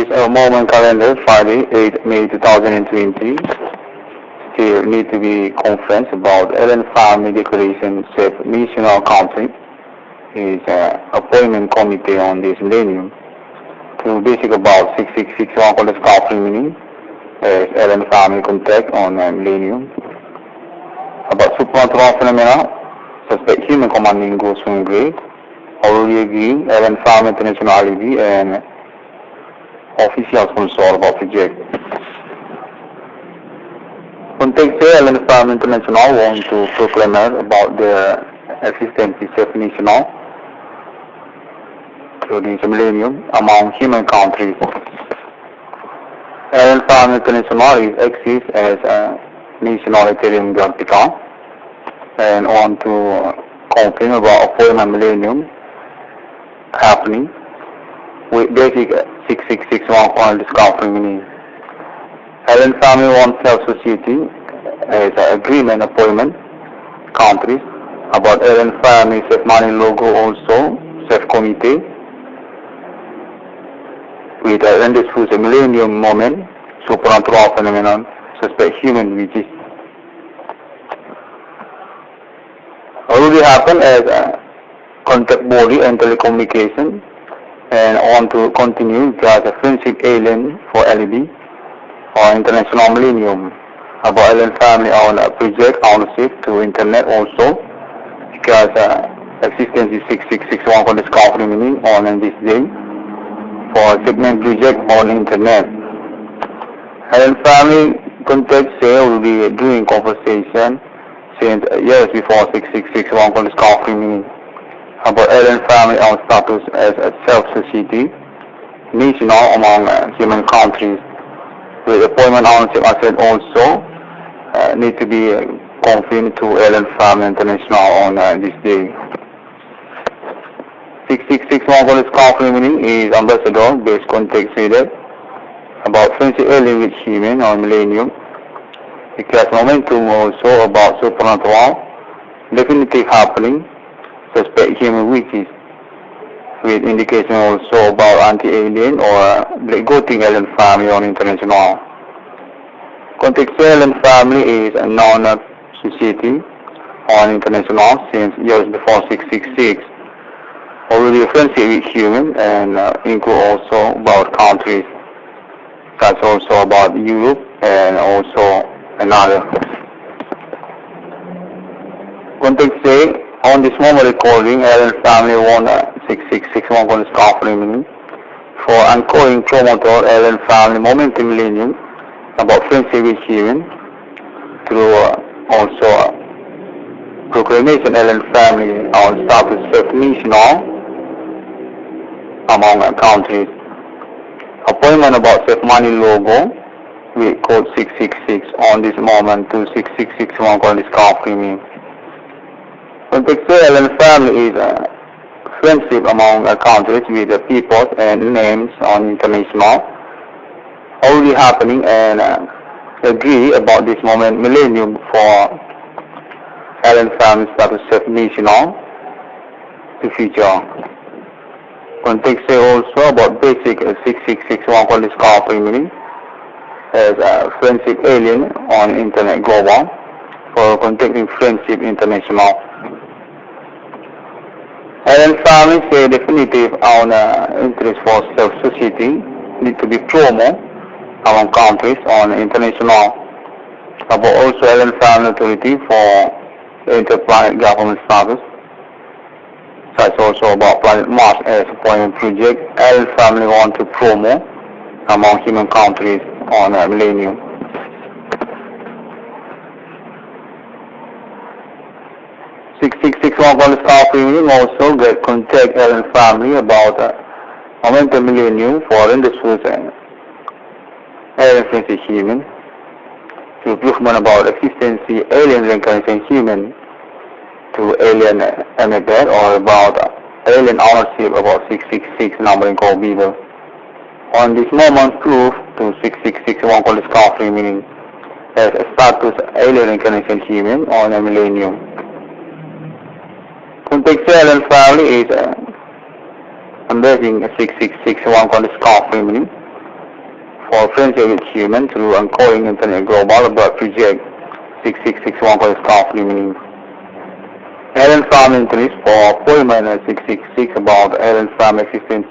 this moment calendar, Friday, 8 May 2020, still need to be conference about Ellen Family Declaration Self National Country is appointment committee on this millennium to basic about 6661 for the scoffing meaning as Ellen Family contact on millennium about supernatural phenomena suspect human commanding goes from grade already agree Ellen Family internationality and official sponsor about project. Context Ellen Family International want to proclaim about their existence self-national during the millennium among human countries. Ellen Family International exists as a nationalitarian vertical and want to confirm about appointment millennium happening with basic 6661 on discovery meaning. Ellen Family wants self-society as an agreement appointment countries about Ellen Family self-money logo also self-committee with a millennium moment supernatural phenomenon suspect human which is already happened as a contact body and telecommunication and want to continue as a friendship alien for LED or international millennium about Ellen Family on a project ownership to internet also because existence is 6661 for discovery meaning on this day for segment project on internet. Ellen Family contact say will be doing conversation since years before 6661 for discovery meaning about Ellen Family on status as a self-society national among human countries with appointment ownership asset also need to be confirmed to Ellen Family International on this day. 6661 for discovery meaning is ambassador based context reader about friendship alien with human on millennium because momentum also about supernatural definitive happening suspect human witches with indication also about anti-alien or black goating Ellen Family on international. Context Ellen Family is a non-society on international since years before 666. Already a friendship with human and include also about countries such also about Europe and also another. Context say on this moment recording, Ellen Family won 6661 for discovery meaning for ongoing promoter Ellen Family momentum millennium about friendship with human through also proclamation Ellen Family on status self-national among countries. Appointment about self-money logo with code 666 on this moment to 6661 for discovery meaning. Context Ellen Family is a friendship among countries with the peoples and names on international already happening and agree about this moment millennium for Ellen Family status self-national to future. Context also about basic 6661 for discovery meaning as a friendship alien on internet global for contacting friendship international. Ellen Family say definitive on interest for self-society need to be promo among countries on international about also Ellen Family authority for interplanet government status such also about planet Mars as appointment project. Ellen Family want to promo among human countries on millennium. For discovery meaning also get contact Ellen Family about momentum millennium for industries and Ellen Family human to improvement about existence alien reincarnation human to alien EMERTHER or about alien ownership about 666 numbering called Beaver. On this moment proof to 6661 for discovery meaning as a status alien reincarnation human on a millennium. Context Ellen Family is embracing 6661 for discovery meaning for friendship with humans through uncoding Internet Global about Project 6661 called staff meaning. Alien family interest for appointment 666 about alien family existence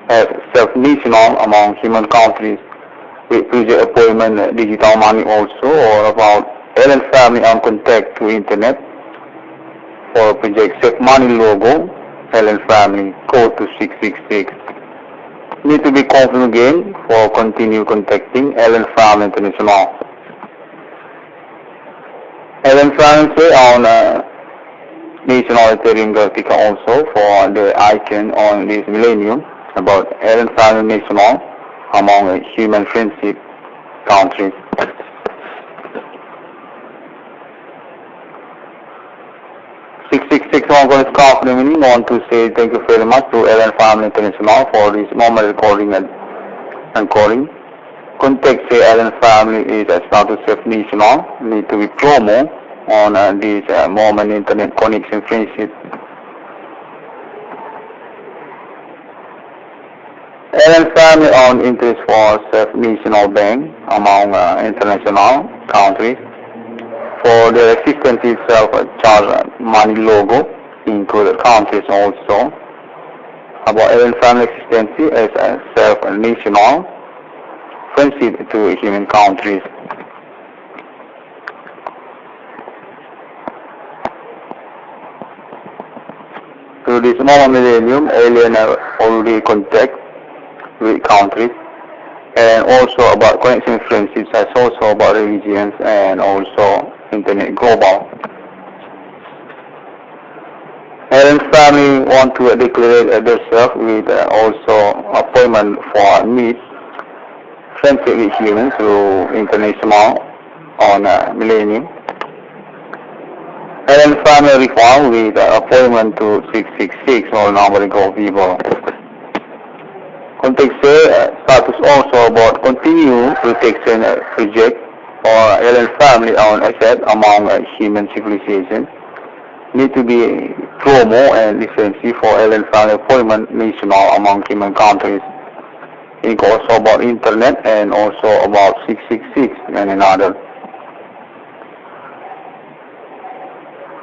as self-national among human countries with project appointment digital money also, or about alien family on contact to Internet for project save money logo alien family code to 666. Need to be confirmed again for continue contacting alien family international. Alien family on national Ethereum graphic also for the icon on this millennium about alien family national among human friendship countries. 661 call is confirming. Want to say thank you very much to Alien Family International for this moment recording and encoding. Contact say Alien Family is a status of national. Need to be promo on this moment internet connection friendship. Alien Family on interest for self-national bank among international countries. For the assistance itself, charge money logo included countries also. About alien family existence as a self-national friendship to human countries. To this moment millennium, alien have already contact with countries, and also about connection friendships as also about religions and also Internet Global. Alien family want to declare themselves with also appointment for meet friendship with humans through international on millennium. Alien family reform with appointment to 666 or number of people. Context status also about continue protection project or alien family owned asset among human civilization. Need to be promo and license for alien family appointment national among human countries. It also about internet and also about 666 and another.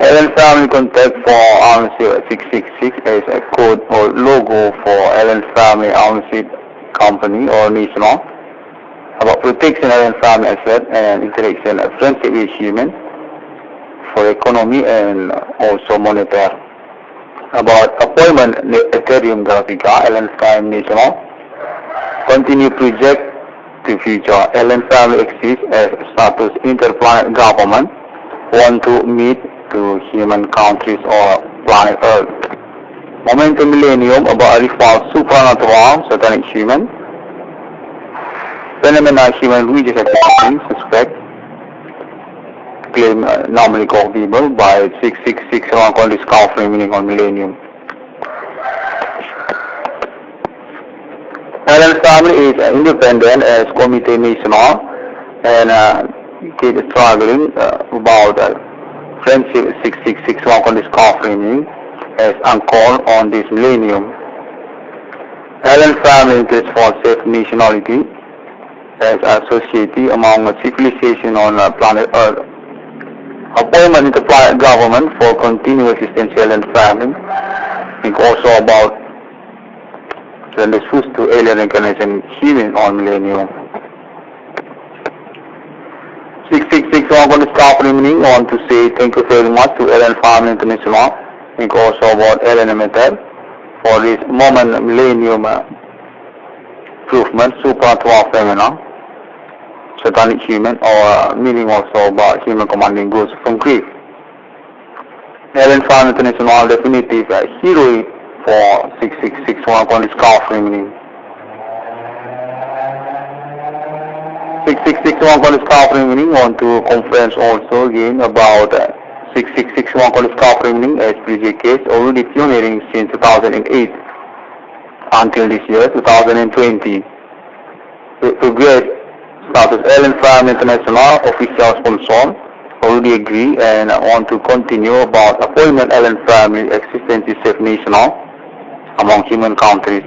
Alien family contact for ownership 666 as a code or logo for alien family ownership company or national. About protection alien family asset and interaction friendship with human for economy and also monetary. About appointment Ethereum Grafica alien family national. Continue project to future alien family exists as status interplanet government want to meet to human countries or planet Earth. Momentum millennium about reform supernatural satanic human. Phenomena human religious activity suspect claim normally people by 666 on discovery meaning on millennium. Alien family is independent as committee national and keep struggling about friendship 666 on discovery meaning as uncalled on this millennium. Alien family interest for self-nationality as a society among civilization on planet Earth. Appointment in the planet government for continuous existential and family. Think also about the response to alien incarnation human on millennium. 666 on the staff meaning want to say thank you very much to Alien Family International. Think also about alien EMERTHER for this moment millennium improvement supernatural phenomena satanic human or meaning also about human commanding goods from grief. Alien Family International definitive hero for 6661 on discovery meaning. 6661 on discovery meaning want to conference also again about 6661 on discovery meaning as previous case already pioneering since 2008 until this year 2020. Progress status Alien Family International official sponsor already agree and want to continue about appointment Alien Family existence is safe national among human countries.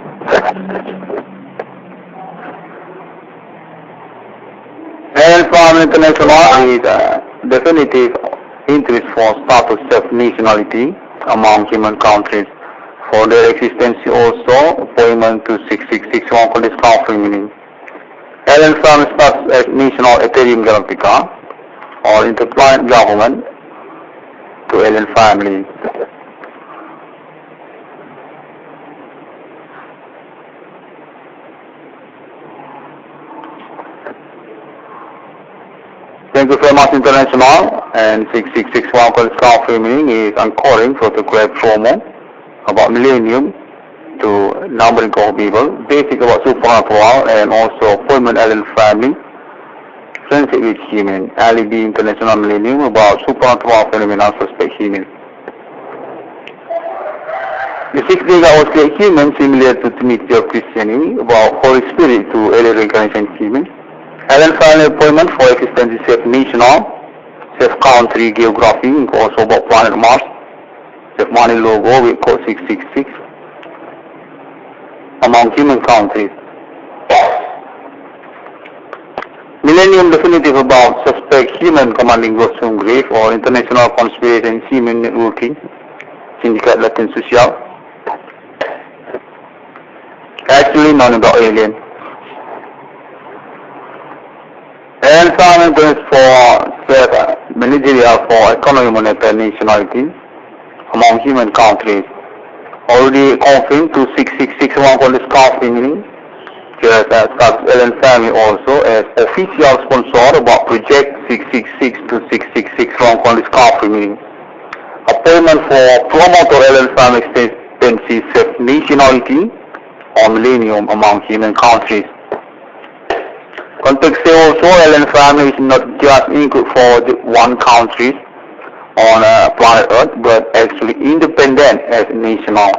International is definitive interest for status self-nationality among human countries. For their existence also, appointment to 6661 for this country meaning. Alien Family starts as National Ethereum Galactica or interplanet government to Alien Family. Thank you very much, International, and 6661 for this country meaning is anchoring protocol promo about millennium to numbering of people, basic about supernatural and also appointment alien family, friendship with human, alibi international millennium about supernatural phenomena suspect human. The sixth day was create human similar to Trinity of Christianity about Holy Spirit to alien reincarnation human. Alien family appointment for existence self-national, self-country geography, also about planet Mars, self-money logo with code 666 among human countries. Millennium definitive about suspect human commanding ghost from grave or international conspiracy human networking, syndicate Latin social. Actually none about alien. And some interest for self-managerial for economy, monetary, nationality among human countries. Already confirmed to 6661 for this country meaning. Just as Alien Family also as official sponsor about project 666 to 6661 for this country meaning. Appointment for promoter Alien Family extensive self-nationality or millennium among human countries. Context also, Alien Family is not just include for the one country on planet Earth, but actually independent as national.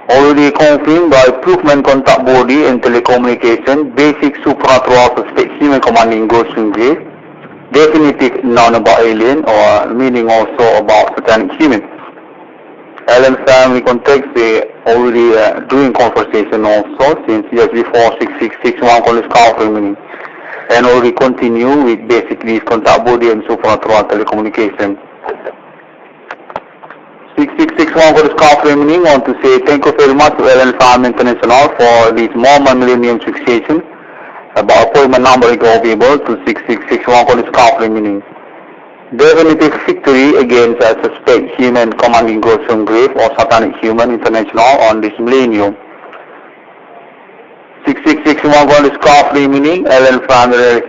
Already confirmed by improvement contact body and telecommunication, basic supernatural suspect human commanding ghost in grave, definitive none about alien or meaning also about satanic human. Alien Family context they already doing conversation also since years before 6661 college country meaning, and already continue with basically contact body and supernatural telecommunication. 6661 college country meaning want to say thank you very much to Alien Family International for this moment millennium fixation about appointment number available to 6661 college country meaning. Definitive victory against a suspect human commanding ghost from grave or satanic human international on this millennium. 6661 college country meaning Alien Family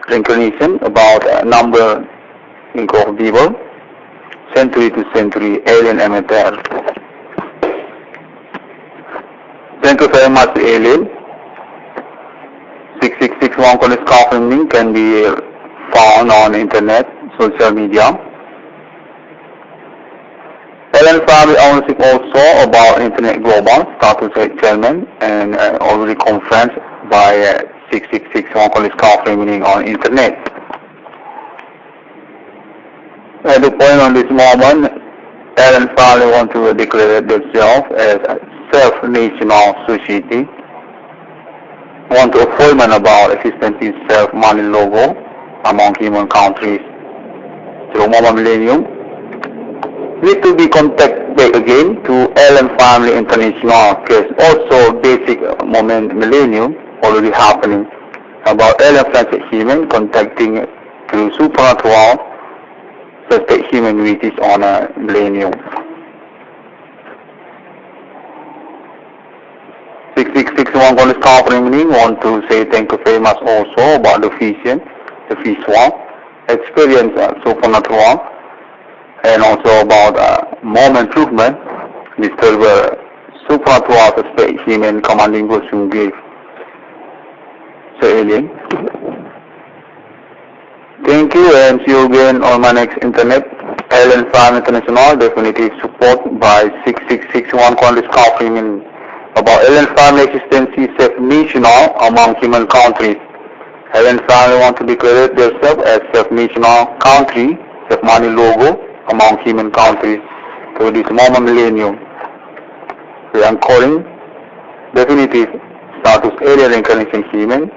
reincarnation about number of people, century to century, alien EMERTHER. Thank you very much, alien. 6661 college country meaning can be found on internet, social media. Alien Family ownership also about Internet Global, status chairman, and already conference by 6661 college country meaning on internet. At the point on this moment, Alien Family want to declare themselves as a self-national society, want to appointment about existence in self-money logo among human countries. So Mama Millennium need to be contacted back again to Alien Family International because also basic moment millennium already happening about alien friendship human contacting through supernatural suspect human which is on a millennium. 6661 college country meaning want to say thank you very much also about the vision, the visual experience supernatural, and also about more improvement this supernatural suspect human commanding ghost from grave. So alien. Thank you and see you again on my next internet. Alien Family International definitive support by 6661 college country meaning about alien family existence self-national among human countries. Alien Family want to declare themselves as self-national country, self-money logo among human countries to this moment millennium. We are calling definitive status alien reincarnation human,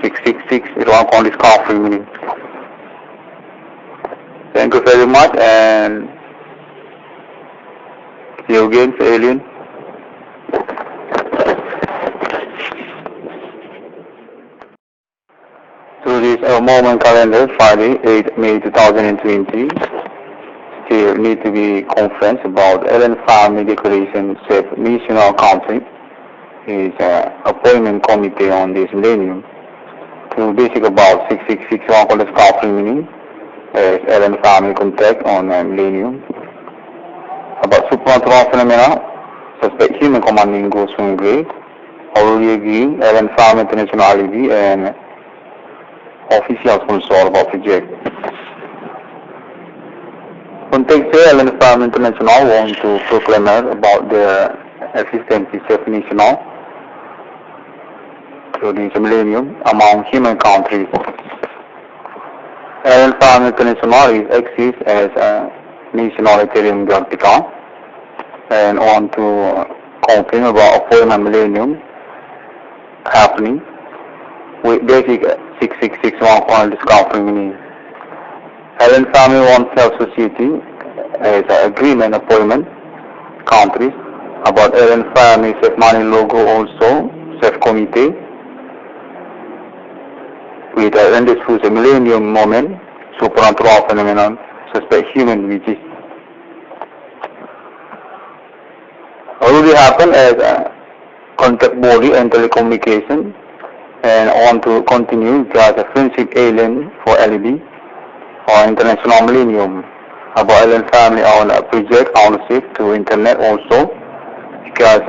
666 Irwan County Discovery Meeting. Thank you very much, and see you again, alien. So this moment calendar, Friday, 8 May 2020. Still need to be conference about Alien Family Declaration Self National Country. Is appointment committee on this millennium. To basic about 666 Irwan County Discovery Meeting. As Alien Family contact on millennium. About supernatural phenomena, suspect human commanding goes from grey, already agree, Alien Family internationality and officials consult about project. Context Alien Family International want to proclaim about their existence self-national during the millennium among human countries. Alien Family International exists as a nationalitarian galactica and want to confirm about appointment millennium happening with basic 666 Irwan Discovery Meeting. Alien Family wants self-society as an agreement appointment countries about Alien Family self-money logo also self-committee with a diffuse millennium moment supernatural phenomenon suspect human which is already happened as a contact body and telecommunication and want to continue as a friendship alien for LED or international millennium about Alien Family on a project ownership to internet also because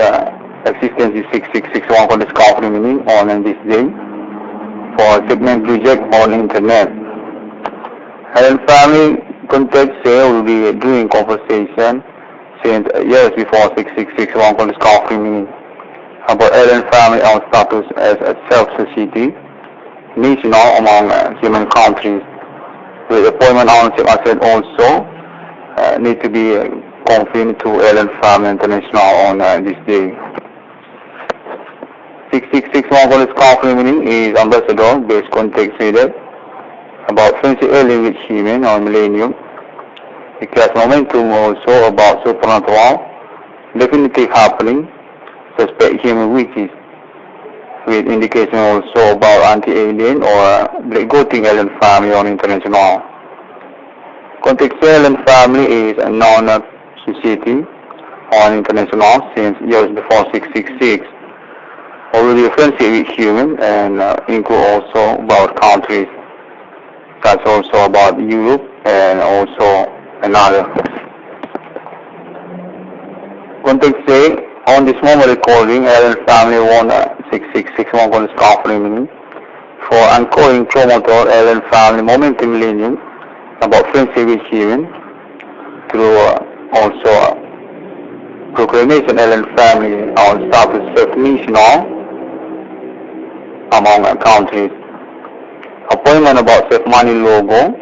existence is 6661 for discovery meaning on this day for a segment project on internet. Alien Family contact say will be doing conversation since years before 6661 for discovery meaning about Alien Family on status as a self-society national among human countries with appointment ownership asset also need to be confirmed to Alien Family International on this day. 6661 for discovery meaning is ambassador based context needed about friendship alien with human on millennium because momentum also about supernatural definitive happening suspect human witches with indication also about anti-alien or black goating Alien Family on international. Context Alien Family is a non-society on international since years before 666. Already a friendship with human and include also about countries. That's also about Europe and also another. Context say on this moment recording, Alien Family won 6661 for discovery meeting for ongoing promoter Alien Family momentum millennium about friendship with human through also proclamation Alien Family on status self-national among countries. Appointment about self-money logo